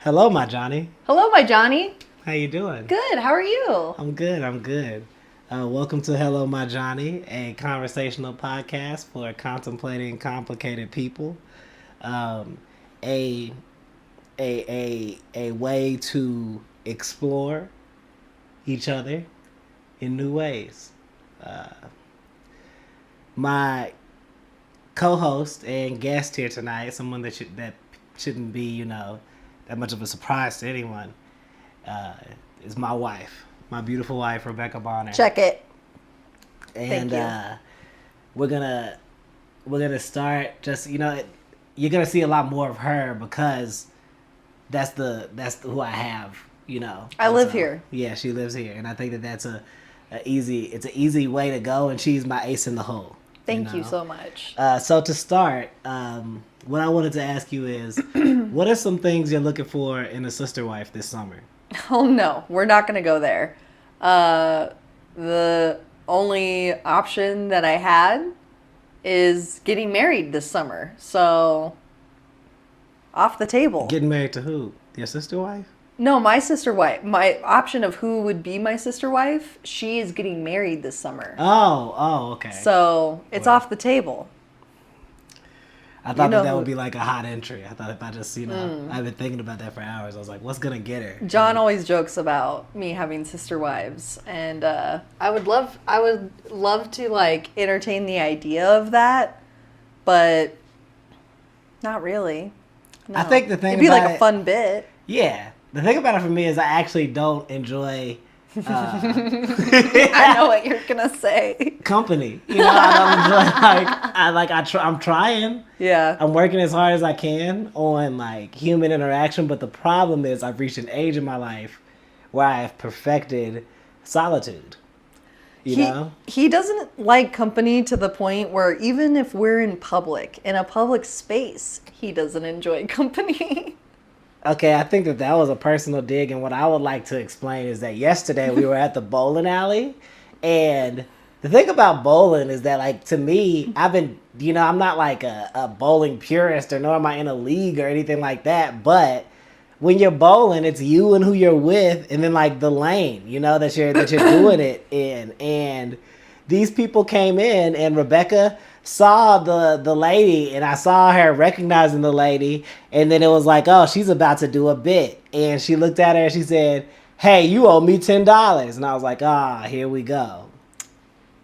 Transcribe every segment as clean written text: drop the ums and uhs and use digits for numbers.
Hello, my Johnny. Hello, my Johnny. How you doing? Good. How are you? I'm good. Welcome to Hello, my Johnny, a conversational podcast for contemplating complicated people. Um, a, a way to explore each other in new ways. My co-host and guest here tonight, someone that shouldn't be, that much of a surprise to anyone, is my wife, my beautiful wife, Rebecca Bonner. Check it. And Thank you. we're gonna start. Just you're gonna see a lot more of her because that's who I have. I live here. Yeah, she lives here, and I think that's an easy way to go. And she's my ace in the hole. Thank you so much. So to start, what I wanted to ask you is, what are some things you're looking for in a sister wife this summer? Oh, no. We're not going to go there. The only option that I had is getting married this summer. So, off the table. Getting married to who? Your sister wife? No, my sister wife. My option of who would be my sister wife, she is getting married this summer. Oh, okay. So, it's off the table. I thought that would be like a hot entry. I thought if I just, I've been thinking about that for hours. I was like, what's going to get her? John always jokes about me having sister wives. And I would love to, entertain the idea of that. But not really. No. I think the thing it'd be like a fun bit. Yeah. The thing about it for me is I actually don't enjoy I know what you're gonna say. Company. I don't enjoy I'm trying. Yeah. I'm working as hard as I can on human interaction, but the problem is I've reached an age in my life where I have perfected solitude. He doesn't like company to the point where even if we're in a public space, he doesn't enjoy company. Okay, I think that was a personal dig, and what I would like to explain is that yesterday we were at the bowling alley, and the thing about bowling is that, to me, I've been, I'm not a bowling purist, or nor am I in a league or anything like that, but when you're bowling, it's you and who you're with, and then, the lane, that you're doing it in, and these people came in, and Rebecca saw the lady, and I saw her recognizing the lady, and then it was like, oh, she's about to do a bit, and she looked at her and she said, hey, you owe me $10, and I was like, here we go.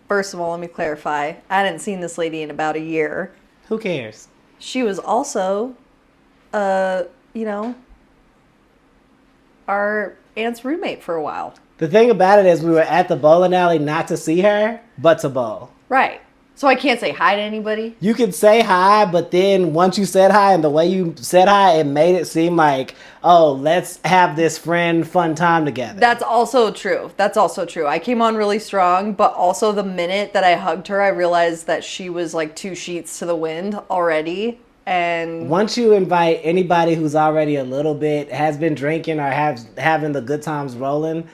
First of all, let me clarify, I hadn't seen this lady in about a year. Who cares? She was also our aunt's roommate for a while. The thing about it is we were at the bowling alley not to see her, but to bowl. Right. So I can't say hi to anybody? You can say hi, but then once you said hi and the way you said hi, it made it seem like, oh, let's have this fun time together. That's also true. I came on really strong, but also the minute that I hugged her, I realized that she was 2 sheets to the wind already. And once you invite anybody who's already a little bit, has been drinking or having the good times rolling,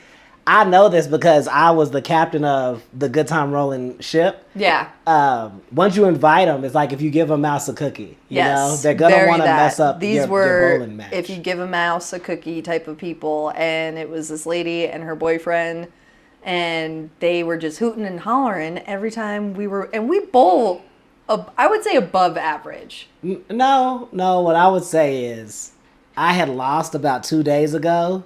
I know this because I was the captain of the good time rolling ship. Yeah. Once you invite them, it's like if you give a mouse a cookie. Yes, they're gonna want to mess up your bowling match. If you give a mouse a cookie type of people, and it was this lady and her boyfriend, and they were just hooting and hollering every time we bowl, I would say above average. No. What I would say is, I had lost about 2 days ago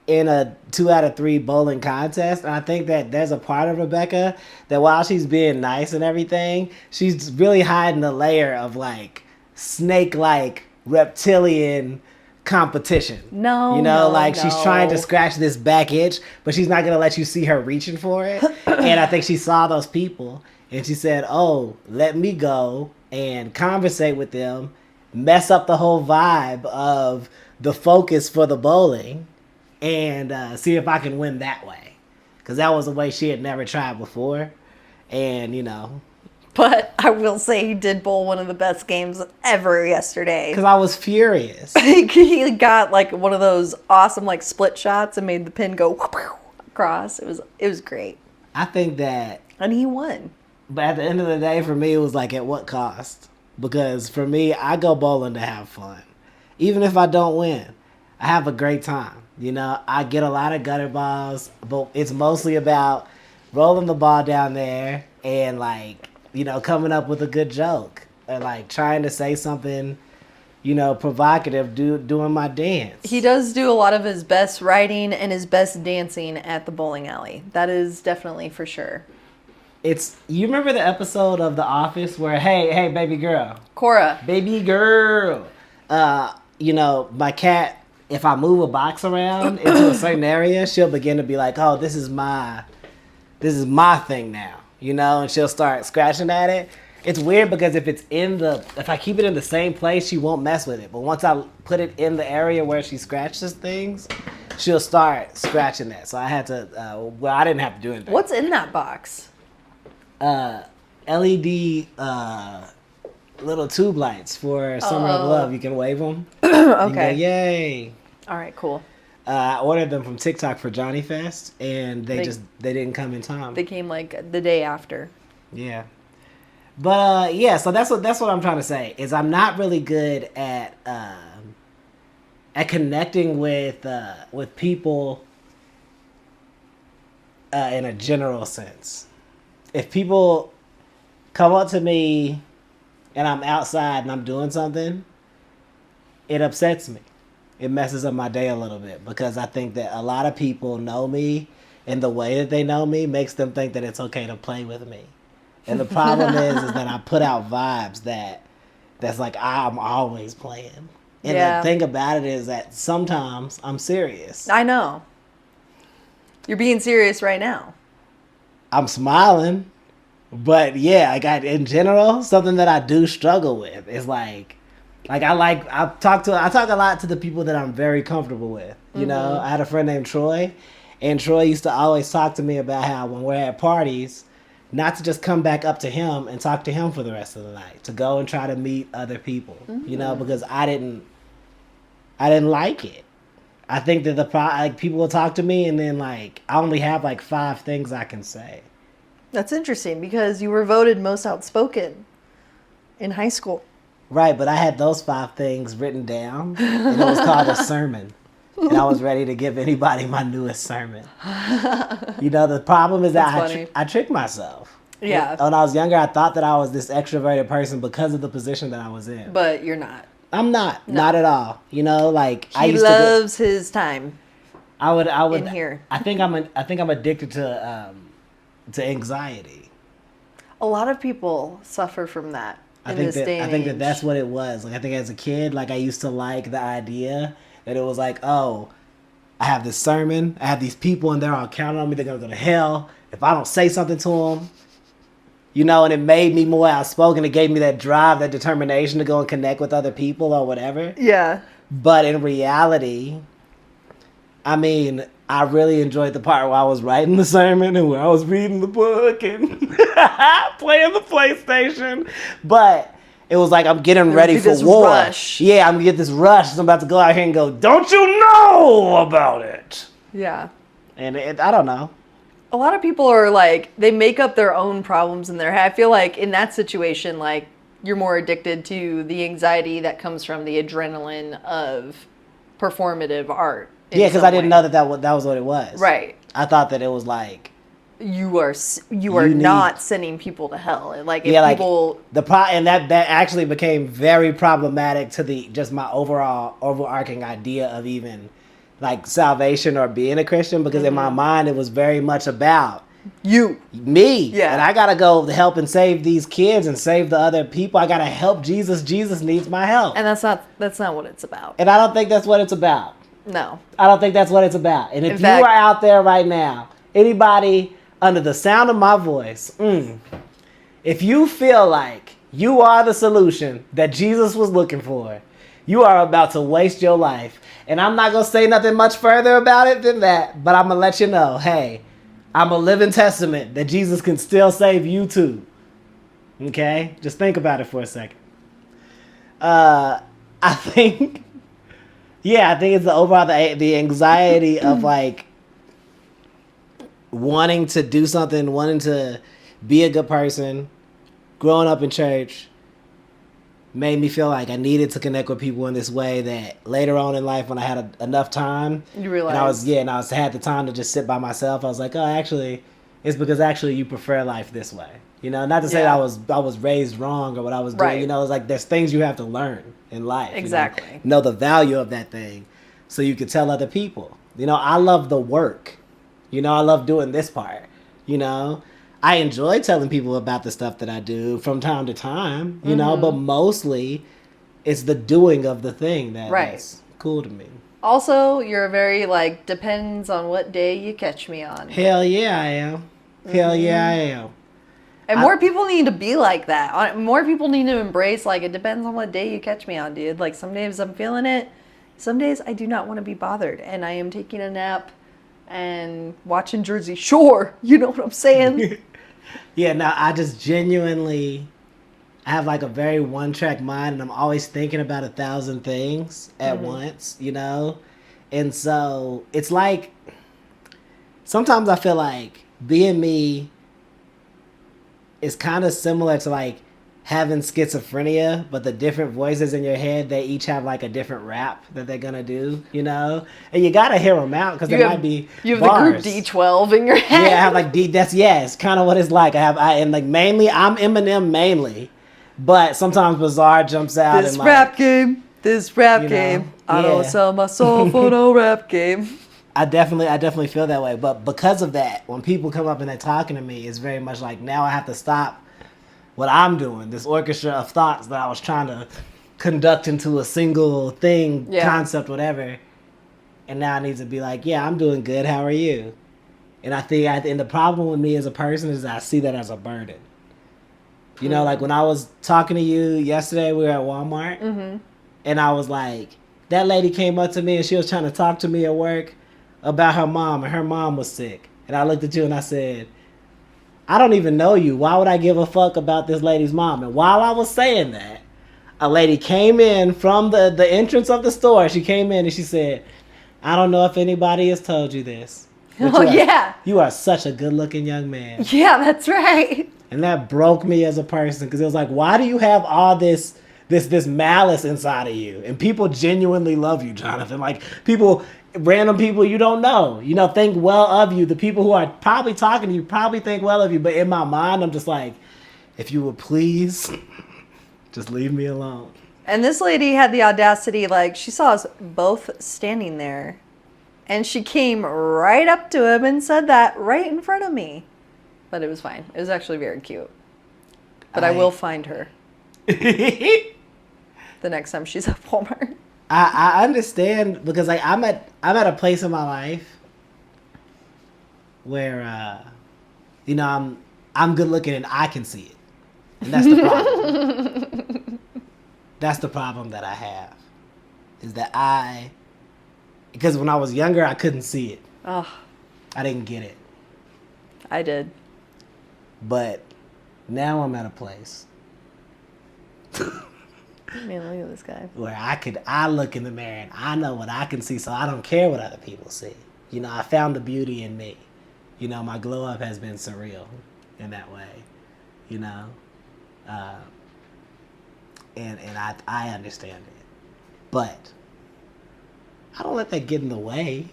in a 2 out of 3 bowling contest, and I think that there's a part of Rebecca that while she's being nice and everything, she's really hiding a layer of snake-like reptilian competition. She's trying to scratch this back itch, but she's not gonna let you see her reaching for it. And I think she saw those people and she said, oh, let me go and conversate with them, mess up the whole vibe of the focus for the bowling, and see if I can win that way. Because that was a way she had never tried before. And, But I will say he did bowl one of the best games ever yesterday. Because I was furious. He got one of those awesome split shots and made the pin go across. It was great. I think that... And he won. But at the end of the day, for me, it was at what cost? Because for me, I go bowling to have fun. Even if I don't win. I have a great time. You know, I get a lot of gutter balls, but it's mostly about rolling the ball down there and like, coming up with a good joke or like trying to say something, provocative, doing my dance. He does do a lot of his best writing and his best dancing at the bowling alley. That is definitely for sure. You remember the episode of The Office where, hey, baby girl. Cora. Baby girl. My cat, if I move a box around into a certain area, she'll begin to be like, oh, this is my thing now, and she'll start scratching at it. It's weird because if I keep it in the same place, she won't mess with it. But once I put it in the area where she scratches things, she'll start scratching that. So I had to, I didn't have to do anything. What's in that box? LED little tube lights for Summer of Love. You can wave them. Okay. You can go, yay. All right, cool. I ordered them from TikTok for Jonny Fest, and they didn't come in time. They came like the day after. Yeah. But so that's what I'm trying to say is I'm not really good at connecting with people in a general sense. If people come up to me and I'm outside and I'm doing something, it upsets me. It messes up my day a little bit because I think that a lot of people know me, and the way that they know me makes them think that it's okay to play with me. And the problem is that I put out vibes that's like I'm always playing. And the thing about it is that sometimes I'm serious. I know. You're being serious right now. I'm smiling, but in general, something that I do struggle with is I talk a lot to the people that I'm very comfortable with. You know, I had a friend named Troy, and Troy used to always talk to me about how when we're at parties, not to just come back up to him and talk to him for the rest of the night, to go and try to meet other people. Because I didn't like it. I think that people will talk to me and then I only have 5 things I can say. That's interesting because you were voted most outspoken in high school. Right, but I had those 5 things written down, and it was called a sermon. And I was ready to give anybody my newest sermon. The problem is that I tricked myself. Yeah. When I was younger, I thought that I was this extroverted person because of the position that I was in. But you're not. I'm not. No. Not at all. He loves his time. I would in here. I think I'm addicted to anxiety. A lot of people suffer from that. I think that's what it was. I think as a kid, I used to like the idea that it was oh, I have this sermon, I have these people, and they're all counting on me. They're gonna go to hell if I don't say something to them. And it made me more outspoken. It gave me that drive, that determination to go and connect with other people or whatever. Yeah. But in reality, I really enjoyed the part where I was writing the sermon and where I was reading the book and playing the PlayStation. But it was I'm getting ready for war. Rush. Yeah, I'm going to get this rush. I'm about to go out here and go, don't you know about it? Yeah. And I don't know. A lot of people are they make up their own problems in their head. I feel in that situation, you're more addicted to the anxiety that comes from the adrenaline of performative art. Yeah, because I didn't know that was what it was. Right. I thought that it was you are not sending people to hell. And people and that actually became very problematic to just my overarching idea of even salvation or being a Christian, because in my mind it was very much about me. Yeah. And I gotta go help and save these kids and save the other people. I gotta help Jesus. Jesus needs my help. And that's not what it's about. And I don't think that's what it's about. No. I don't think that's what it's about. And if you are out there right now, anybody under the sound of my voice, if you feel like you are the solution that Jesus was looking for, you are about to waste your life. And I'm not going to say nothing much further about it than that, but I'm going to let you know, hey, I'm a living testament that Jesus can still save you too. Okay? Just think about it for a second. I think it's the overall the anxiety of wanting to do something, wanting to be a good person, growing up in church, made me feel like I needed to connect with people in this way that later on in life when I had enough time. You realize. And I had the time to just sit by myself. I was like, oh, actually, it's because actually you prefer life this way. You know, not to say that I was raised wrong or what I was doing. Right. You know, it's like there's things you have to learn in life. Exactly. You know the value of that thing so you could tell other people. You know, I love the work. You know, I love doing this part. You know, I enjoy telling people about the stuff that I do from time to time, you know, but mostly it's the doing of the thing that's cool to me. Also, you're very, like, depends on what day you catch me on. Hell yeah, I am. Hell yeah, I am. And more people need to be like that. More people need to embrace, like, it depends on what day you catch me on, dude. Like, some days I'm feeling it. Some days I do not want to be bothered. And I am taking a nap and watching Jersey Shore. You know what I'm saying? Yeah, no, I just genuinely have like a very one-track mind, and I'm always thinking about 1,000 things at once, you know? And so it's like, sometimes I feel like being me is kind of similar to like having schizophrenia, but the different voices in your head, they each have like a different rap that they're gonna do, you know? And you gotta hear them out because there might be You have bars. the group D12 in your head. Yeah, I have like it's kind of what it's like. And like mainly, I'm Eminem mainly, but sometimes Bizarre jumps out. This and like, rap game. know, I don't yeah. sell my soul for no rap game. I definitely feel that way. But because of that, when people come up and they're talking to me, it's very much like now I have to stop what I'm doing, this orchestra of thoughts that I was trying to conduct into a single thing, concept, whatever. And now I need to be like, yeah, I'm doing good. How are you? And I think, and the problem with me as a person is I see that as a burden. You know, like when I was talking to you yesterday, we were at Walmart, and I was like, that lady came up to me and she was trying to talk to me at work about her mom, and her mom was sick. And I looked at you and I said, I don't even know you. Why would I give a fuck about this lady's mom? And while I was saying that, a lady came in from the entrance of the store. She came in and she said, I don't know if anybody has told you this. You are such a good-looking young man. Yeah, that's right. And that broke me as a person because it was like, why do you have all this malice inside of you? And people genuinely love you, Jonathan. Like random people you don't know, you know, think well of you. The people who are probably talking to you probably think well of you. But in my mind, I'm just like, if you would please just leave me alone. And this lady had the audacity, like, she saw us both standing there. And she came right up to him and said that right in front of me. But it was fine. It was actually very cute. But I will find her the next time she's at Walmart. I understand because like I'm at a place in my life where you know I'm good looking and I can see it. And that's the problem. That's the problem that I have. Is that because when I was younger I couldn't see it. Oh. I didn't get it. I did. But now I'm at a place Man, look at this guy. where I look in the mirror and I know what I can see, so I don't care what other people see. You know, I found the beauty in me. You know, my glow up has been surreal in that way. You know, and I understand it, but I don't let that get in the way.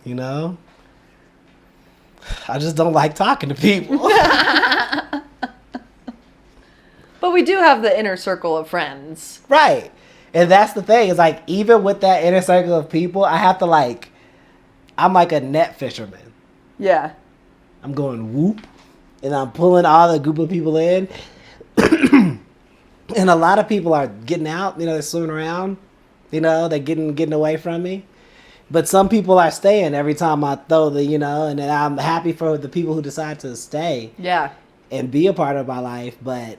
You know, I just don't like talking to people. But we do have the inner circle of friends. Right. And that's the thing. It's like, even with that inner circle of people, I have to I'm like a net fisherman. Yeah. I'm going whoop, and I'm pulling all the group of people in. And a lot of people are getting out, you know, they're swimming around, you know, they're getting away from me. But some people are staying every time I throw and then I'm happy for the people who decide to stay. Yeah. And be a part of my life, but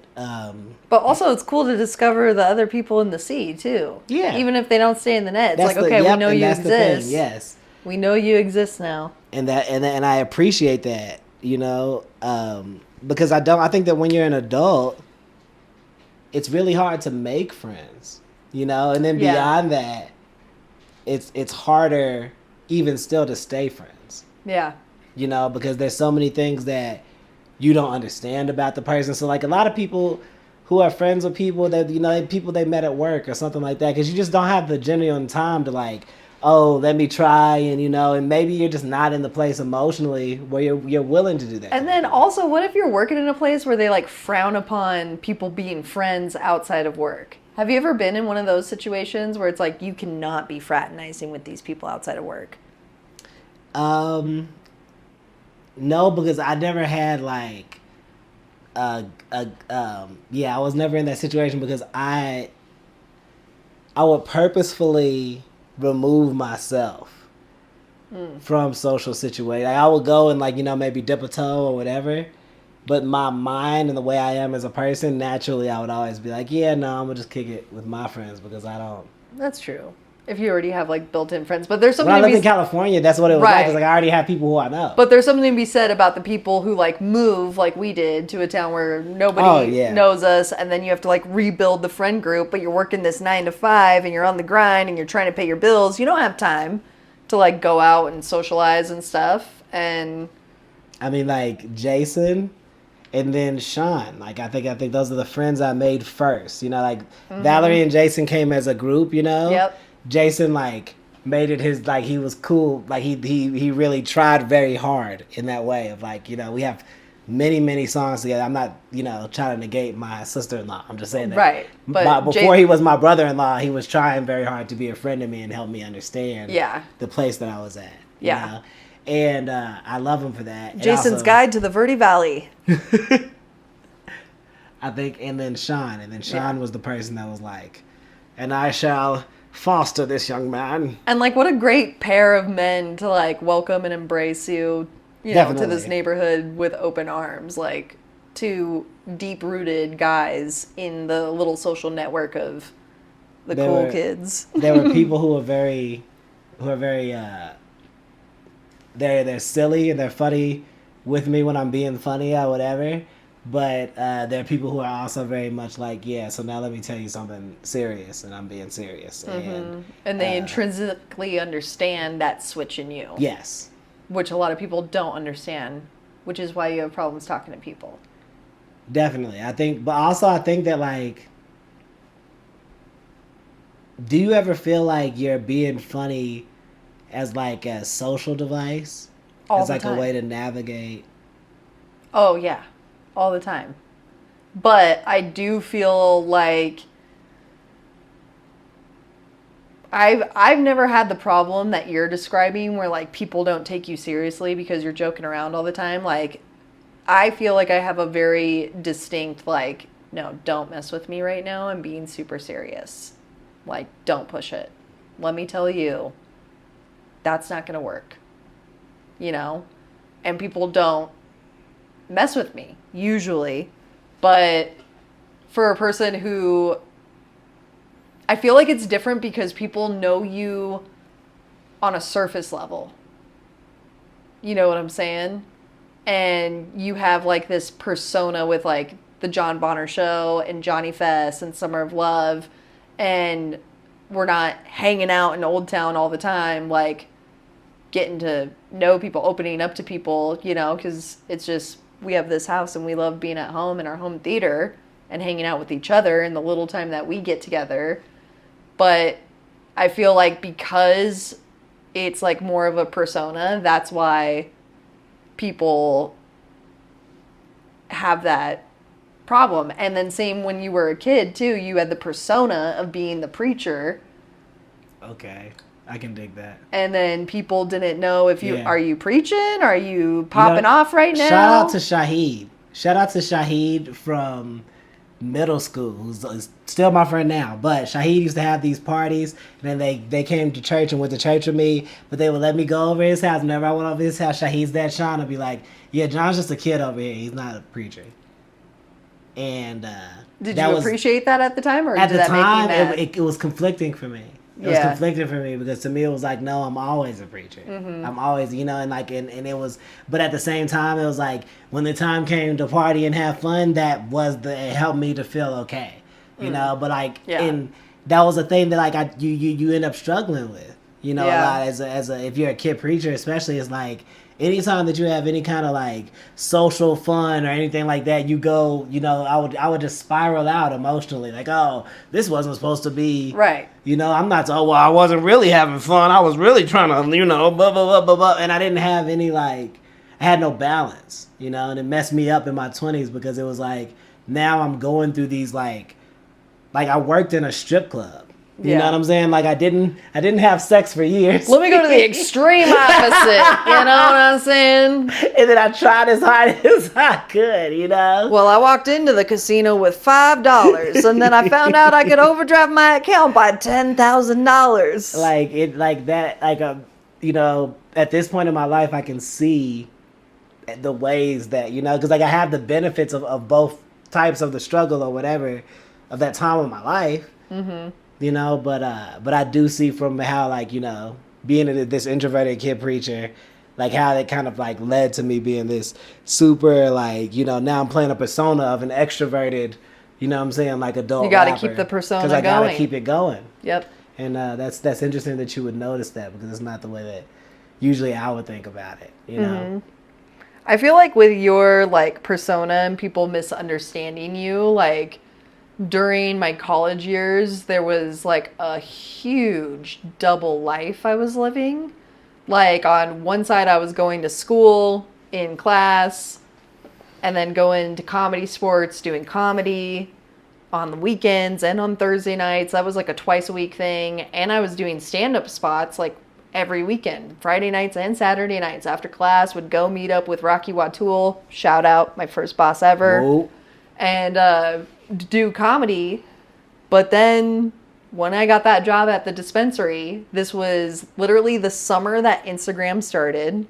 also it's cool to discover the other people in the sea too. Yeah. Even if they don't stay in the net, it's like, okay, we know you exist. Yes. We know you exist now. And I appreciate that, you know, because I think that when you're an adult, it's really hard to make friends, you know, and then beyond that, it's harder even still to stay friends. Yeah. You know, because there's so many things that you don't understand about the person. So like a lot of people who are friends with people that, people they met at work or something like that. Because you just don't have the genuine time to like, oh, let me try, and and maybe you're just not in the place emotionally where you're willing to do that. And then also, what if you're working in a place where they like frown upon people being friends outside of work? Have you ever been in one of those situations where it's like you cannot be fraternizing with these people outside of work? No, because I never had like I was never in that situation because I would purposefully remove myself from social situations. Like, I would go and like, maybe dip a toe or whatever. But my mind and the way I am as a person, naturally I would always be like, yeah, no, I'm gonna just kick it with my friends because I don't. That's true. If you already have like built-in friends, but there's something. When I lived in California, that's what it was right. like. Cause like I already have people who I know. But there's something to be said about the people who like move like we did to a town where nobody knows us, and then you have to like rebuild the friend group. But you're working this 9 to 5, and you're on the grind, and you're trying to pay your bills. You don't have time to like go out and socialize and stuff. And I mean, like Jason. And then Sean, like I think those are the friends I made first. Like Valerie and Jason came as a group. Yep. Jason like made it his, like he was cool. Like he really tried very hard in that way of like, we have many songs together. I'm not trying to negate my sister-in-law. I'm just saying that. Right. But before he was my brother-in-law, he was trying very hard to be a friend of me and help me understand the place that I was at. You know? And I love him for that. Jason's Guide to the Verde Valley. I think, and then Sean was the person that was like, and I shall foster this young man. And like, what a great pair of men to like welcome and embrace you, to this neighborhood with open arms. Like, two deep-rooted guys in the little social network of the cool kids. There were people who are very, they're silly and they're funny with me when I'm being funny or whatever. But there are people who are also very much like, so now let me tell you something serious, and I'm being serious. And they intrinsically understand that switch in you. Yes. Which a lot of people don't understand, which is why you have problems talking to people. Definitely. I think that like, do you ever feel like you're being funny as like a social device? All the time. A way to navigate? Oh, yeah. All the time. But I do feel like I've never had the problem that you're describing where like people don't take you seriously because you're joking around all the time. Like, I feel like I have a very distinct like, no, don't mess with me right now. I'm being super serious. Like, don't push it. Let me tell you, that's not going to work. And people don't mess with me usually, but for a person who, I feel like it's different because people know you on a surface level. You know what I'm saying? And you have like this persona with like the John Bonner Show and Johnny Fest and Summer of Love, and we're not hanging out in Old Town all the time, like getting to know people, opening up to people, because it's just, we have this house and we love being at home in our home theater and hanging out with each other in the little time that we get together. But I feel like because it's like more of a persona, that's why people have that problem. And then same when you were a kid too, you had the persona of being the preacher. Okay. I can dig that. And then people didn't know if you are you preaching? Are you popping off right now? Shout out to Shahid. Shout out to Shahid from middle school, who's still my friend now. But Shahid used to have these parties, and then they came to church and went to church with me. But they would let me go over his house. Whenever I went over his house, Shahid's dad, Sean, would be like, "Yeah, John's just a kid over here. He's not a preacher." And did you appreciate that at the time, or at did the that time make you mad? It was conflicting for me. It was conflicting for me because to me it was like, no, I'm always a preacher. Mm-hmm. I'm always, and like, and it was, but at the same time, it was like when the time came to party and have fun, it helped me to feel okay, but like, and that was a thing that like you end up struggling with, You know, a lot as a if you're a kid preacher, especially, it's like anytime that you have any kind of like social fun or anything like that, you go, you know, I would just spiral out emotionally, like, oh, this wasn't supposed to be Right. You know, I'm not. Oh, well, I wasn't really having fun. I was really trying to, you know, blah blah blah blah blah, and I didn't have any like, I had no balance, you know, and it messed me up in my 20s because it was like now I'm going through these like I worked in a strip club. You know what I'm saying? Like I didn't have sex for years. Let me go to the extreme opposite. You know what I'm saying? And then I tried as hard as I could, you know? Well, I walked into the casino with $5 and then I found out I could overdraft my account by $10,000. Like it like that like you know, at this point in my life I can see the ways that, you know, because like I have the benefits of both types of the struggle or whatever of that time of my life. Mm-hmm. You know, but I do see from how, like, you know, being this introverted kid preacher, like how that kind of like led to me being this super, like, you know, now I'm playing a persona of an extroverted, you know what I'm saying, like adult. You got to keep the persona going. Because I got to keep it going. Yep. And that's interesting that you would notice that, because it's not the way that usually I would think about it, you know. Mm-hmm. I feel like with your like persona and people misunderstanding you, like during my college years, there was like a huge double life I was living. Like on one side, I was going to school in class and then going to comedy sports, doing comedy on the weekends and on Thursday nights. That was like a twice a week thing. And I was doing stand-up spots like every weekend, Friday nights and Saturday nights after class. Would go meet up with Rocky Watul, shout out, my first boss ever. Whoa. And do comedy. But then when I got that job at the dispensary, this was literally the summer that Instagram started,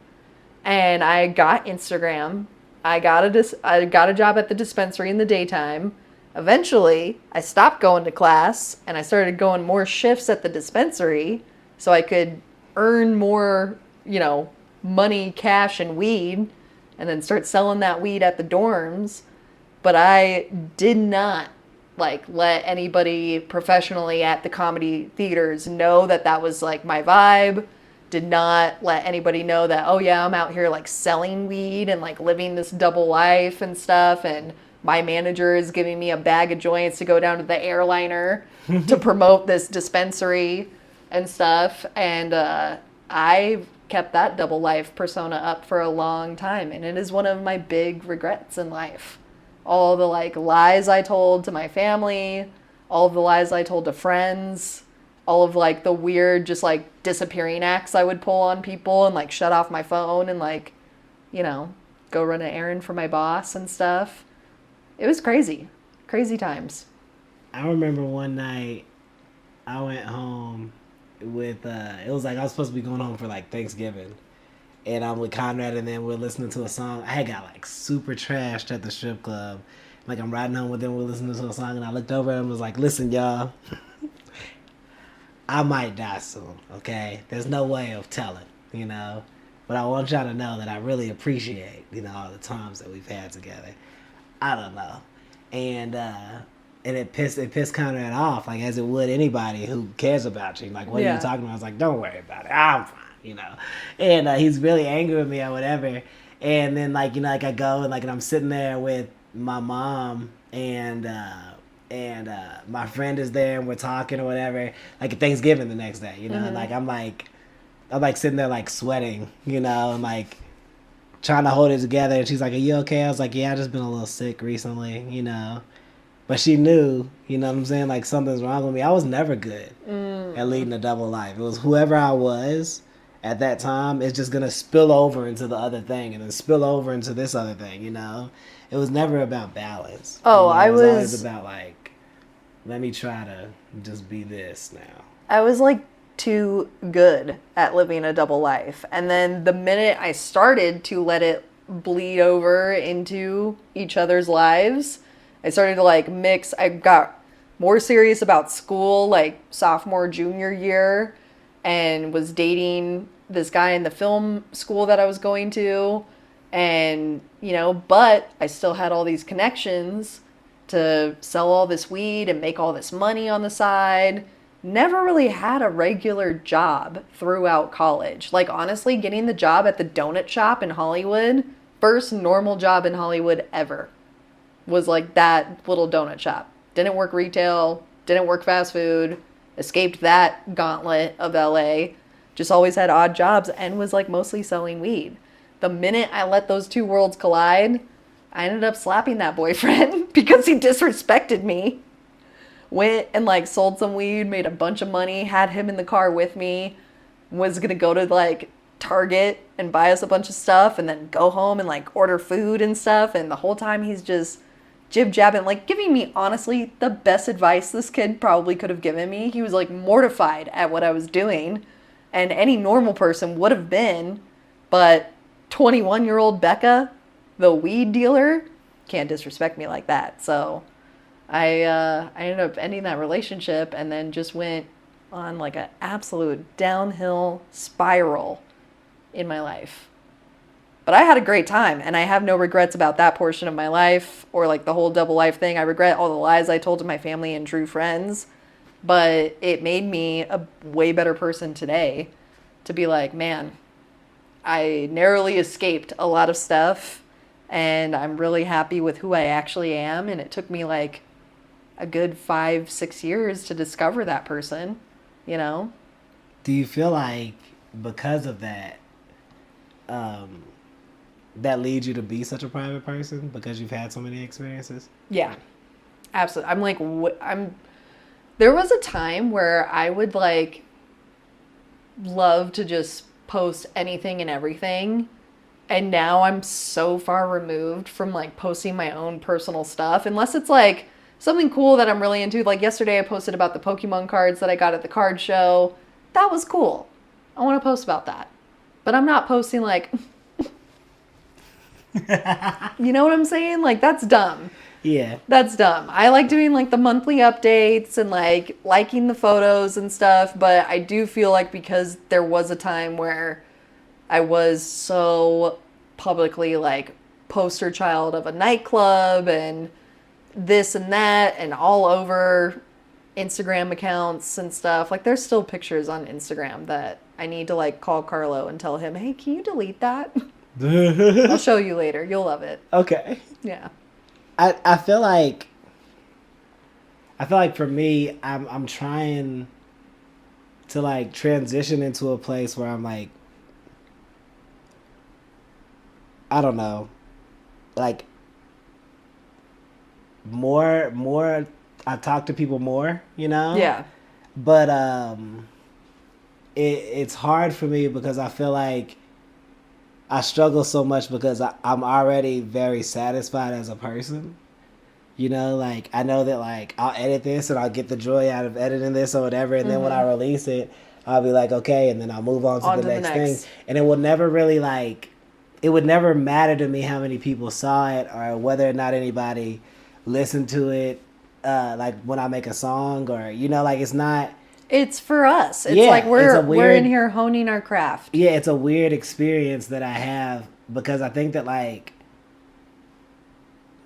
and I got Instagram. I got a job at the dispensary in the daytime. Eventually, I stopped going to class and I started going more shifts at the dispensary so I could earn more, you know, money, cash, and weed, and then start selling that weed at the dorms. But I did not like let anybody professionally at the comedy theaters know that that was like my vibe. Did not let anybody know that, oh yeah, I'm out here like selling weed and like living this double life and stuff. And my manager is giving me a bag of joints to go down to the airliner to promote this dispensary and stuff. And I kept that double life persona up for a long time. And it is one of my big regrets in life. All the like lies I told to my family, all of the lies I told to friends, all of like the weird just like disappearing acts I would pull on people and like shut off my phone and like, you know, go run an errand for my boss and stuff. It was crazy. Crazy times. I remember one night I went home with it was like I was supposed to be going home for like Thanksgiving. And I'm with Conrad, and then we're listening to a song. I had got like super trashed at the strip club. Like I'm riding home with them, we're listening to a song, and I looked over and was like, listen, y'all, I might die soon, okay? There's no way of telling, you know? But I want y'all to know that I really appreciate, you know, all the times that we've had together. I don't know. And it pissed Conrad off, like as it would anybody who cares about you. Like, what are you talking about? I was like, don't worry about it. I'm fine. You know, and he's really angry with me or whatever. And then like, you know, like I go and like, and I'm sitting there with my mom and my friend is there and we're talking or whatever, like at Thanksgiving the next day, you know, and like I'm like sitting there like sweating, you know, and like trying to hold it together. And she's like, are you okay? I was like, yeah, I just been a little sick recently, you know. But she knew, you know what I'm saying, like something's wrong with me. I was never good at leading a double life. It was whoever I was at that time, it's just gonna spill over into the other thing and then spill over into this other thing, you know? It was never about balance. Oh, you know? It was always about like, let me try to just be this now. I was like too good at living a double life. And then the minute I started to let it bleed over into each other's lives, I started to like mix. I got more serious about school like sophomore, junior year, and was dating this guy in the film school that I was going to. And, you know, but I still had all these connections to sell all this weed and make all this money on the side, never really had a regular job throughout college. Like, honestly, getting the job at the donut shop in Hollywood, first normal job in Hollywood ever, was like that little donut shop. Didn't work retail, didn't work fast food, escaped that gauntlet of LA, just always had odd jobs and was like mostly selling weed. The minute I let those two worlds collide, I ended up slapping that boyfriend because he disrespected me. Went and like sold some weed, made a bunch of money, had him in the car with me, was gonna go to like Target and buy us a bunch of stuff and then go home and like order food and stuff. And the whole time he's just jib-jabbing, like giving me honestly the best advice this kid probably could have given me. He was like mortified at what I was doing, and any normal person would have been, but 21-year-old Becca, the weed dealer, can't disrespect me like that. So I ended up ending that relationship and then just went on like an absolute downhill spiral in my life. But I had a great time, and I have no regrets about that portion of my life or like the whole double life thing. I regret all the lies I told to my family and true friends, but it made me a way better person today to be like, man, I narrowly escaped a lot of stuff, and I'm really happy with who I actually am. And it took me like a good 5-6 years to discover that person, you know? Do you feel like because of that, that leads you to be such a private person because you've had so many experiences? Yeah, absolutely. I'm like, there was a time where I would like love to just post anything and everything. And now I'm so far removed from like posting my own personal stuff, unless it's like something cool that I'm really into. Like yesterday I posted about the Pokemon cards that I got at the card show. That was cool. I want to post about that. But I'm not posting like, you know what I'm saying? Like, that's dumb. Yeah. That's dumb. I like doing like the monthly updates and like liking the photos and stuff, but I do feel like because there was a time where I was so publicly like poster child of a nightclub and this and that and all over Instagram accounts and stuff. Like, there's still pictures on Instagram that I need to like call Carlo and tell him, hey, can you delete that? I'll show you later. You'll love it. Okay. Yeah. I feel like for me, I'm trying to like transition into a place where I'm like, I don't know, like more I talk to people more, you know? Yeah. But it's hard for me because I feel like I struggle so much because I'm already very satisfied as a person. You know, like, I know that, like, I'll edit this and I'll get the joy out of editing this or whatever. And then when I release it, I'll be like, okay, and then I'll move on to the next thing. And it will never really, like, it would never matter to me how many people saw it or whether or not anybody listened to it, like, when I make a song or, you know, like, it's not... It's for us. It's like we're in here honing our craft. Yeah, it's a weird experience that I have because I think that, like,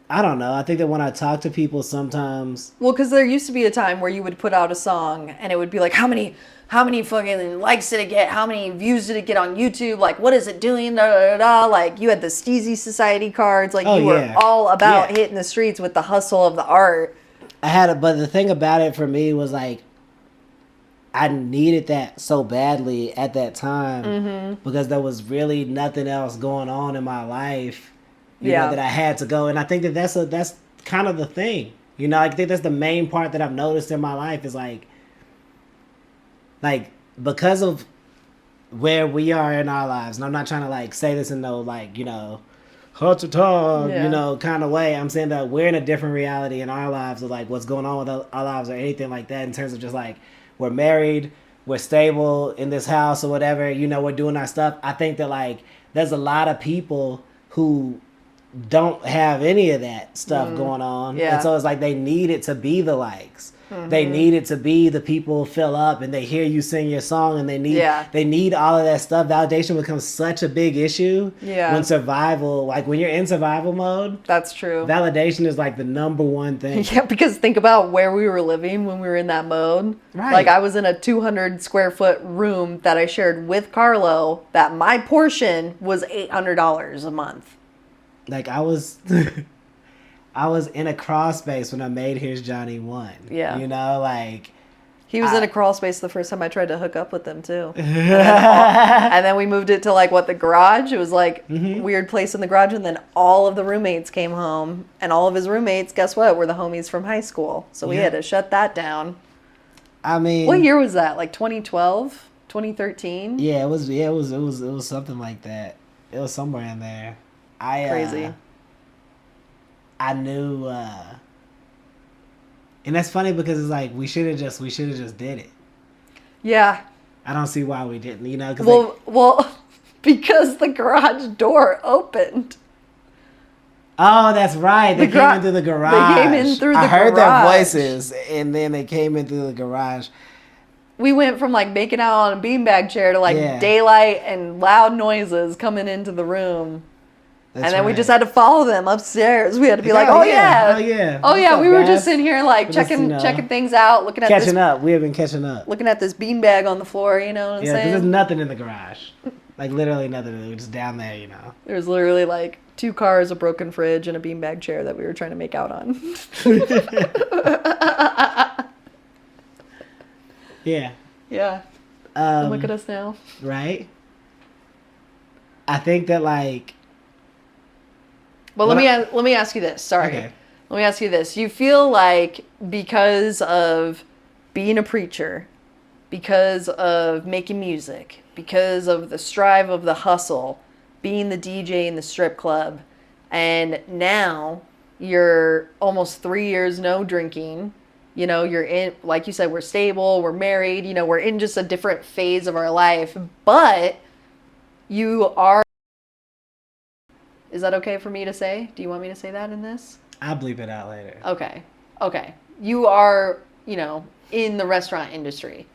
I don't know. I think that when I talk to people sometimes... Well, because there used to be a time where you would put out a song and it would be like, how many fucking likes did it get? How many views did it get on YouTube? Like, what is it doing? Da, da, da, da. Like, you had the Steezy Society cards. Like, you were all about hitting the streets with the hustle of the art. But the thing about it for me was, like, I needed that so badly at that time because there was really nothing else going on in my life, you know, that I had to go. And I think that that's kind of the thing, you know. I think that's the main part that I've noticed in my life is like because of where we are in our lives. And I'm not trying to like say this in no like, you know, hot to talk, you know, kind of way. I'm saying that we're in a different reality in our lives of like what's going on with our lives or anything like that in terms of just like, we're married, we're stable in this house or whatever, you know, we're doing our stuff. I think that, like, there's a lot of people who don't have any of that stuff going on. Yeah. And so it's like they need it to be the likes. They need it to be the people fill up and they hear you sing your song, and they need all of that stuff. Validation becomes such a big issue when survival, like when you're in survival mode. That's true. Validation is like the number one thing. Yeah, because think about where we were living when we were in that mode. Right. Like I was in a 200 square foot room that I shared with Carlo, that my portion was $800 a month. Like I was I was in a crawl space when I made Here's Johnny 1. Yeah. You know, like... He was in a crawl space the first time I tried to hook up with him, too. And then we moved it to, like, the garage? It was, like, weird place in the garage. And then all of the roommates came home. And all of his roommates, guess what, were the homies from high school. So we had to shut that down. I mean... What year was that? Like, 2012? 2013? Yeah, it was something like that. It was somewhere in there. Crazy. I knew, and that's funny because it's like we should have just did it. Yeah. I don't see why we didn't, you know. Cause well, because the garage door opened. Oh, that's right. They came in through the garage. They came in through the garage. I heard their voices, and then they came in through the garage. We went from like making out on a beanbag chair to like daylight and loud noises coming into the room. That's then we just had to follow them upstairs. We had to be like, oh yeah. We were just in here like checking things out, looking at catching up. We have been catching up. Looking at this beanbag on the floor, you know what I'm saying? Yeah, there's nothing in the garage. Like literally nothing. It was just down there, you know. There's literally like 2 cars, a broken fridge, and a beanbag chair that we were trying to make out on. Yeah. Yeah. And look at us now. Right? I think that like... Well, let me ask you this. Sorry. Okay. Let me ask you this. You feel like because of being a preacher, because of making music, because of the strive of the hustle, being the DJ in the strip club, and now you're almost 3 years no drinking, you know, you're in, like you said, we're stable, we're married, you know, we're in just a different phase of our life, but you are... Is that okay for me to say? Do you want me to say that in this? I'll bleep it out later. Okay. You are, you know, in the restaurant industry.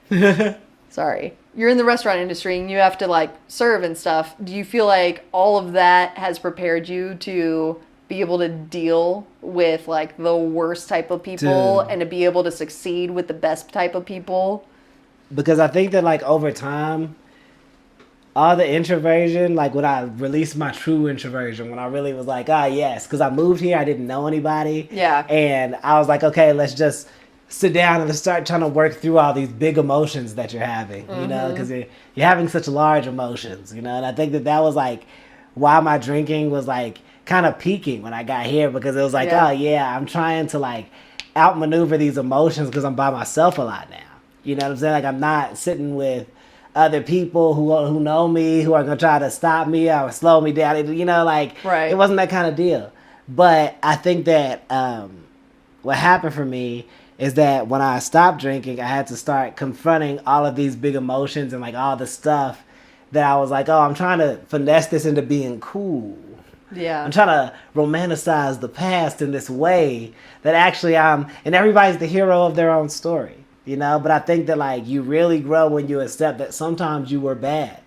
Sorry. You're in the restaurant industry and you have to like serve and stuff. Do you feel like all of that has prepared you to be able to deal with like the worst type of people and to be able to succeed with the best type of people? Because I think that like over time, all the introversion, like when I released my true introversion, when I really was like, yes, because I moved here, I didn't know anybody. Yeah. And I was like, okay, let's just sit down and start trying to work through all these big emotions that you're having, you know, because you're having such large emotions, you know. And I think that was like why my drinking was like kind of peaking when I got here, because it was like, I'm trying to like outmaneuver these emotions because I'm by myself a lot now. You know what I'm saying? Like I'm not sitting with other people who know me, who are going to try to stop me or slow me down. You know, like, It wasn't that kind of deal. But I think that what happened for me is that when I stopped drinking, I had to start confronting all of these big emotions and, like, all the stuff that I was like, I'm trying to finesse this into being cool. Yeah. I'm trying to romanticize the past in this way that actually and everybody's the hero of their own story. You know, but I think that like you really grow when you accept that sometimes you were bad.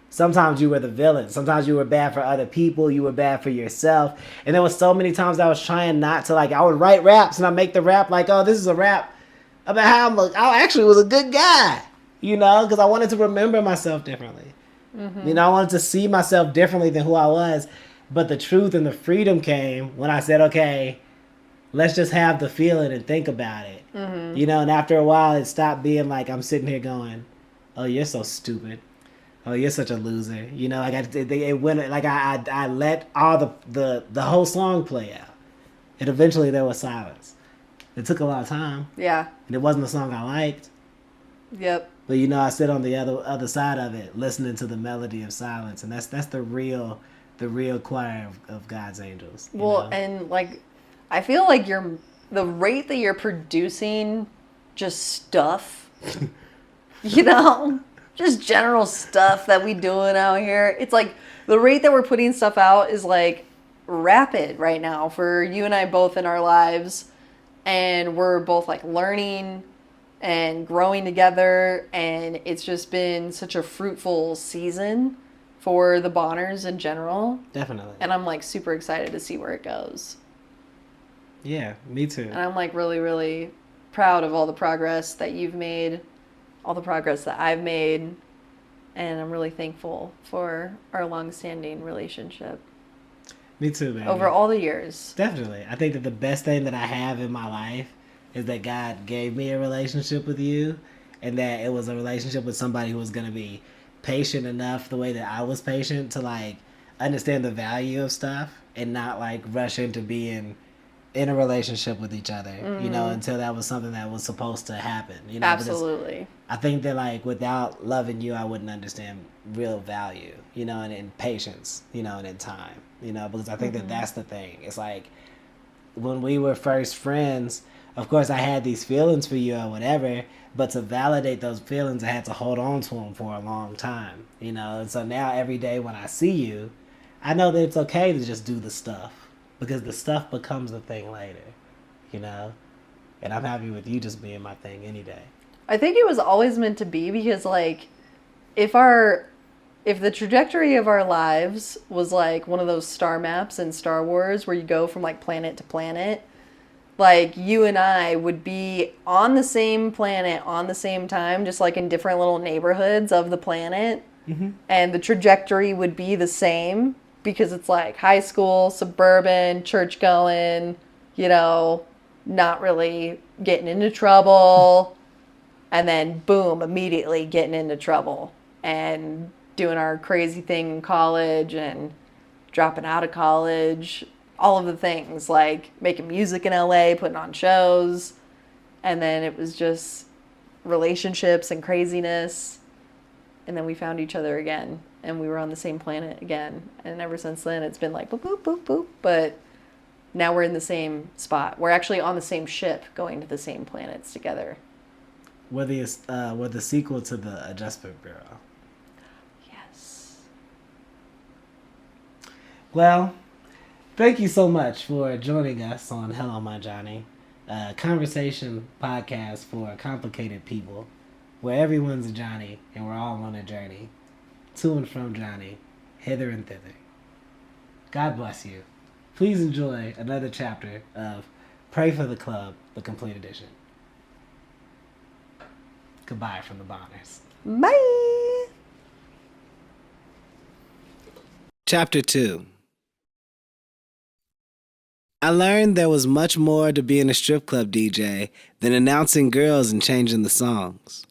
Sometimes you were the villain. Sometimes you were bad for other people. You were bad for yourself. And there was so many times I was trying not to, like, I would write raps and I make the rap like, this is a rap about how I actually was a good guy. You know, because I wanted to remember myself differently. You know, I wanted to see myself differently than who I was. But the truth and the freedom came when I said, okay, let's just have the feeling and think about it. You know, and after a while, it stopped being like I'm sitting here going, oh, you're so stupid. Oh, you're such a loser. You know, like it went, like I let all the whole song play out. And eventually there was silence. It took a lot of time. Yeah. And it wasn't a song I liked. Yep. But, you know, I sit on the other side of it, listening to the melody of silence. And that's the real choir of God's angels. Well, know? And like, I feel like the rate that you're producing just stuff, you know, just general stuff that we doing out here. It's like the rate that we're putting stuff out is like rapid right now for you and I both in our lives. And we're both like learning and growing together. And it's just been such a fruitful season for the Bonners in general. Definitely. And I'm like super excited to see where it goes. Yeah, me too. And I'm like really, really proud of all the progress that you've made, all the progress that I've made. And I'm really thankful for our long-standing relationship. Me too, man. Over all the years. Definitely. I think that the best thing that I have in my life is that God gave me a relationship with you, and that it was a relationship with somebody who was going to be patient enough the way that I was patient to like understand the value of stuff and not like rush into being in a relationship with each other, you know, until that was something that was supposed to happen. You know, Absolutely. I think that like without loving you, I wouldn't understand real value, you know, and in patience, you know, and in time, you know, because I think that that's the thing. It's like when we were first friends, of course I had these feelings for you or whatever, but to validate those feelings, I had to hold on to them for a long time, you know. And so now every day when I see you, I know that it's okay to just do the stuff because the stuff becomes a thing later, you know. And I'm happy with you just being my thing any day. I think it was always meant to be because like if the trajectory of our lives was like one of those star maps in Star Wars where you go from like planet to planet, like you and I would be on the same planet on the same time, just like in different little neighborhoods of the planet. Mm-hmm. And the trajectory would be the same because it's like high school, suburban, church going, you know, not really getting into trouble. And then boom, immediately getting into trouble and doing our crazy thing in college and dropping out of college, all of the things like making music in LA, putting on shows. And then it was just relationships and craziness. And then we found each other again and we were on the same planet again. And ever since then, it's been like boop, boop, boop, boop. But now we're in the same spot. We're actually on the same ship going to the same planets together. We're the sequel to the Adjustment Bureau. Yes. Well, thank you so much for joining us on Hello, My Johnny, a conversation podcast for complicated people, where everyone's a Johnny and we're all on a journey, to and from Johnny, hither and thither. God bless you. Please enjoy another chapter of Pray for the Club, the complete edition. Goodbye from the Bonners. Bye. Chapter 2. I learned there was much more to being a strip club DJ than announcing girls and changing the songs.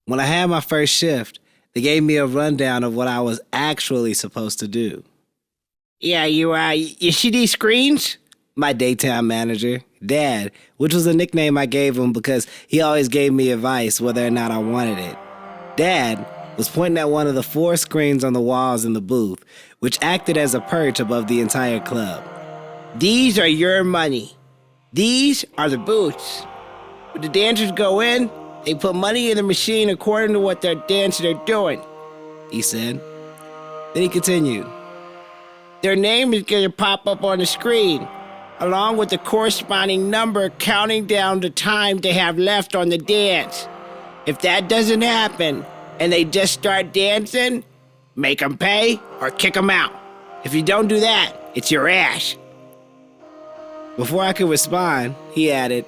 When I had my first shift, they gave me a rundown of what I was actually supposed to do. Yeah, you see these screens? My daytime manager, Dad, which was a nickname I gave him because he always gave me advice whether or not I wanted it. Dad was pointing at one of the 4 screens on the walls in the booth, which acted as a perch above the entire club. These are your money. These are the booths. When the dancers go in, they put money in the machine according to what their dances are doing, he said. Then he continued. Their name is going to pop up on the screen, along with the corresponding number counting down the time they have left on the dance. If that doesn't happen, and they just start dancing, make them pay or kick them out. If you don't do that, it's your ass. Before I could respond, he added,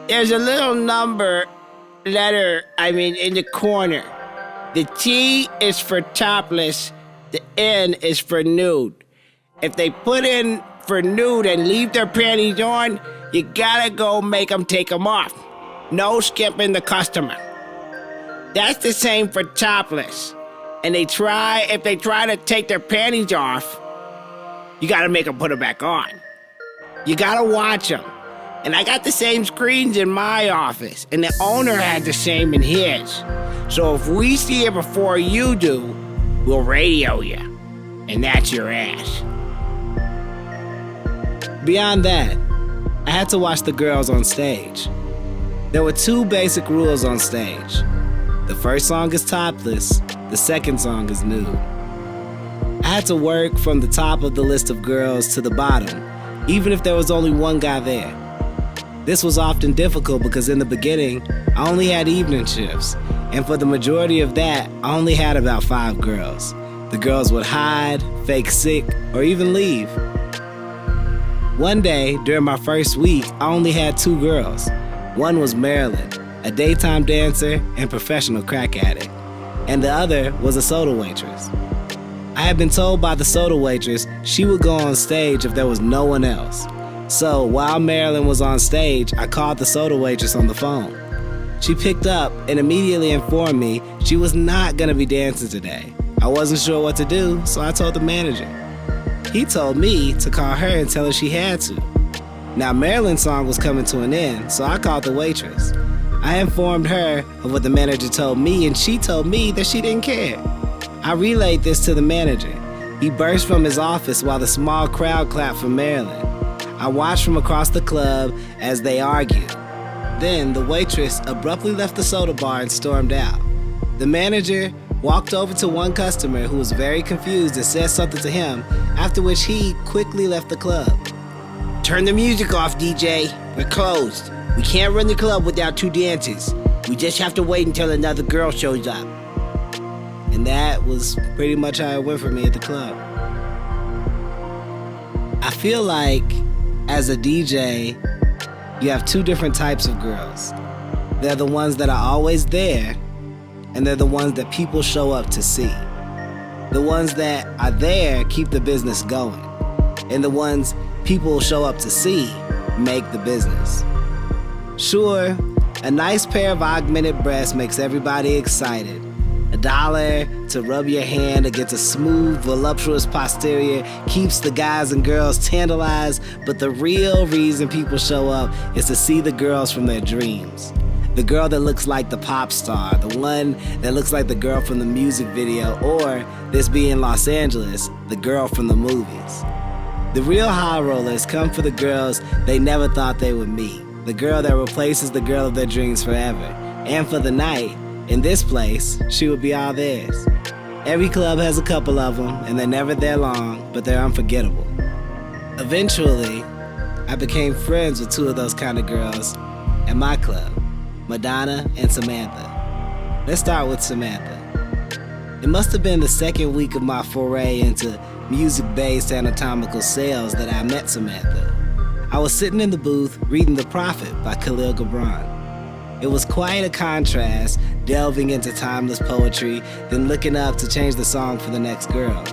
there's a little letter in the corner. The T is for topless, the N is for nude. If they put in for nude and leave their panties on, you gotta go make them take them off. No skipping the customer. That's the same for topless. And if they try to take their panties off, you gotta make them put them back on. You gotta watch them. And I got the same screens in my office, and the owner had the same in his. So if we see it before you do, we'll radio you. And that's your ass. Beyond that, I had to watch the girls on stage. There were 2 basic rules on stage. The first song is topless, the second song is nude. I had to work from the top of the list of girls to the bottom, even if there was only one guy there. This was often difficult because in the beginning, I only had evening shifts, and for the majority of that, I only had about 5 girls. The girls would hide, fake sick, or even leave. One day, during my first week, I only had 2 girls. One was Marilyn, a daytime dancer and professional crack addict, and the other was a soda waitress. I had been told by the soda waitress she would go on stage if there was no one else. So while Marilyn was on stage, I called the soda waitress on the phone. She picked up and immediately informed me she was not going to be dancing today. I wasn't sure what to do, so I told the manager. He told me to call her and tell her she had to. Now Marilyn's song was coming to an end, so I called the waitress. I informed her of what the manager told me, and she told me that she didn't care. I relayed this to the manager. He burst from his office while the small crowd clapped for Marilyn. I watched from across the club as they argued. Then the waitress abruptly left the soda bar and stormed out. The manager walked over to one customer who was very confused and said something to him, after which he quickly left the club. Turn the music off, DJ. We're closed. We can't run the club without 2 dancers. We just have to wait until another girl shows up. And that was pretty much how it went for me at the club. I feel like as a DJ, you have 2 different types of girls. They're the ones that are always there, and they're the ones that people show up to see. The ones that are there keep the business going, and the ones people show up to see make the business. Sure, a nice pair of augmented breasts makes everybody excited. $1 to rub your hand against a smooth, voluptuous posterior keeps the guys and girls tantalized, but the real reason people show up is to see the girls from their dreams. The girl that looks like the pop star, the one that looks like the girl from the music video, or, this being Los Angeles, the girl from the movies. The real high rollers come for the girls they never thought they would meet, the girl that replaces the girl of their dreams forever, and for the night. In this place, she would be all theirs. Every club has a couple of them, and they're never there long, but they're unforgettable. Eventually, I became friends with 2 of those kind of girls at my club, Madonna and Samantha. Let's start with Samantha. It must have been the second week of my foray into music-based anatomical sales that I met Samantha. I was sitting in the booth reading The Prophet by Khalil Gibran. It was quite a contrast, delving into timeless poetry, then looking up to change the song for the next girl.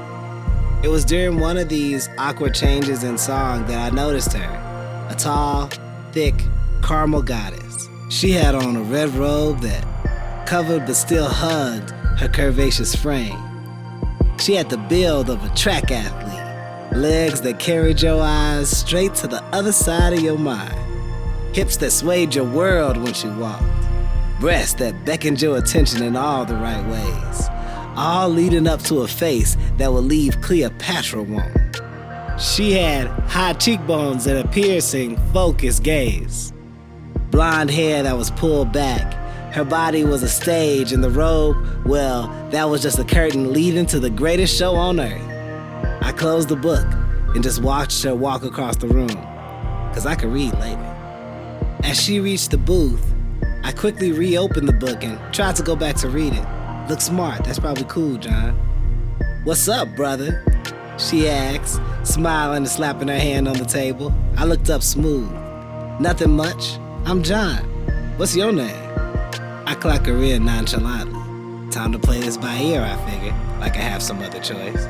It was during one of these awkward changes in song that I noticed her, a tall, thick, caramel goddess. She had on a red robe that covered but still hugged her curvaceous frame. She had the build of a track athlete, legs that carried your eyes straight to the other side of your mind. Hips that swayed your world when she walked. Breasts that beckoned your attention in all the right ways. All leading up to a face that would leave Cleopatra wanting. She had high cheekbones and a piercing, focused gaze. Blonde hair that was pulled back. Her body was a stage, and the robe, well, that was just a curtain leading to the greatest show on earth. I closed the book and just watched her walk across the room, because I could read later. As she reached the booth, I quickly reopened the book and tried to go back to read it. Look smart, that's probably cool, John. What's up, brother? She asked, smiling and slapping her hand on the table. I looked up smooth. Nothing much. I'm John. What's your name? I clock her in nonchalantly. Time to play this by ear, I figured, like I have some other choice.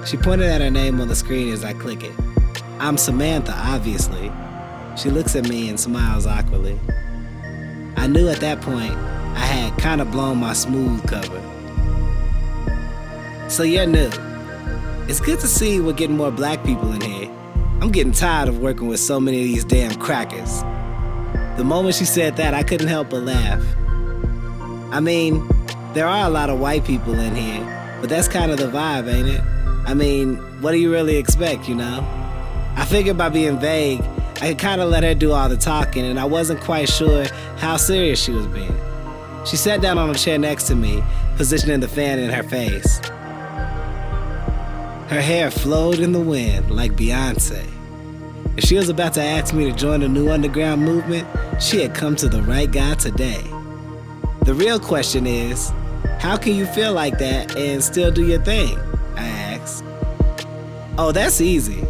She pointed at her name on the screen as I click it. I'm Samantha, obviously. She looks at me and smiles awkwardly. I knew at that point I had kind of blown my smooth cover. So you're new. It's good to see we're getting more black people in here. I'm getting tired of working with so many of these damn crackers. The moment she said that, I couldn't help but laugh. I mean, there are a lot of white people in here, but that's kind of the vibe, ain't it? I mean, what do you really expect, you know? I figured by being vague, I could kind of let her do all the talking, and I wasn't quite sure how serious she was being. She sat down on a chair next to me, positioning the fan in her face. Her hair flowed in the wind like Beyonce. If she was about to ask me to join the new underground movement, she had come to the right guy today. The real question is, how can you feel like that and still do your thing? I asked. Oh, that's easy.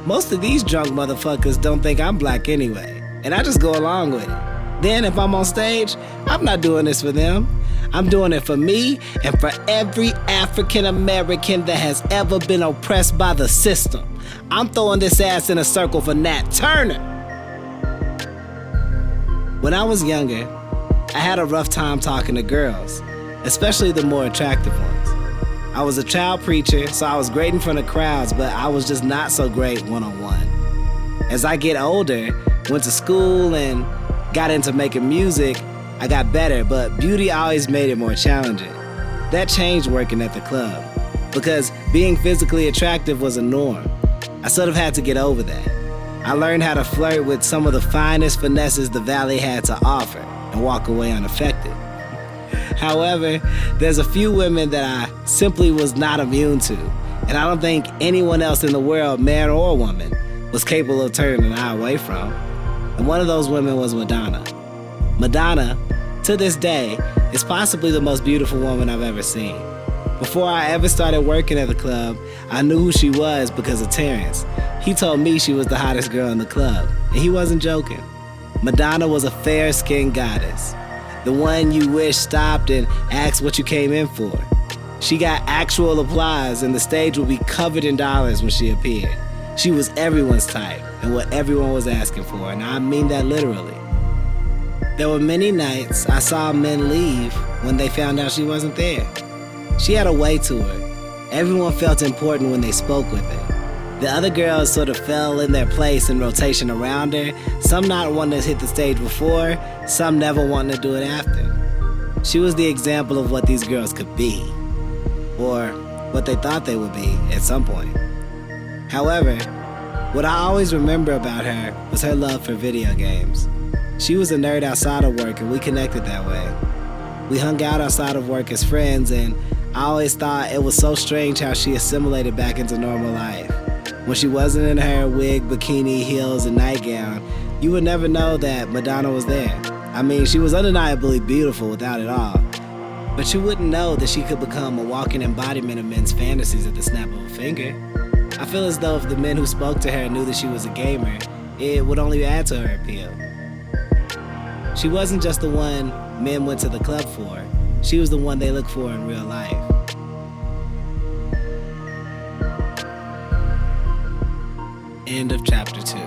Most of these drunk motherfuckers don't think I'm black anyway, and I just go along with it. Then if I'm on stage, I'm not doing this for them. I'm doing it for me and for every African American that has ever been oppressed by the system. I'm throwing this ass in a circle for Nat Turner. When I was younger, I had a rough time talking to girls, especially the more attractive ones. I was a child preacher, so I was great in front of crowds, but I was just not so great one-on-one. As I get older, went to school and got into making music, I got better, but beauty always made it more challenging. That changed working at the club, because being physically attractive was a norm. I sort of had to get over that. I learned how to flirt with some of the finest finesses the Valley had to offer and walk away unaffected. However, there's a few women that I simply was not immune to, and I don't think anyone else in the world, man or woman, was capable of turning an eye away from. And one of those women was Madonna. Madonna, to this day, is possibly the most beautiful woman I've ever seen. Before I ever started working at the club, I knew who she was because of Terrence. He told me she was the hottest girl in the club, and he wasn't joking. Madonna was a fair-skinned goddess, the one you wish stopped and asked what you came in for. She got actual applause, and the stage would be covered in dollars when she appeared. She was everyone's type and what everyone was asking for, and I mean that literally. There were many nights I saw men leave when they found out she wasn't there. She had a way to her. Everyone felt important when they spoke with her. The other girls sort of fell in their place in rotation around her, some not wanting to hit the stage before, some never wanting to do it after. She was the example of what these girls could be, or what they thought they would be at some point. However, what I always remember about her was her love for video games. She was a nerd outside of work, and we connected that way. We hung out outside of work as friends, and I always thought it was so strange how she assimilated back into normal life. When she wasn't in her wig, bikini, heels, and nightgown, you would never know that Madonna was there. I mean, she was undeniably beautiful without it all, but you wouldn't know that she could become a walking embodiment of men's fantasies at the snap of a finger. I feel as though if the men who spoke to her knew that she was a gamer, it would only add to her appeal. She wasn't just the one men went to the club for. She was the one they looked for in real life. End of chapter 2.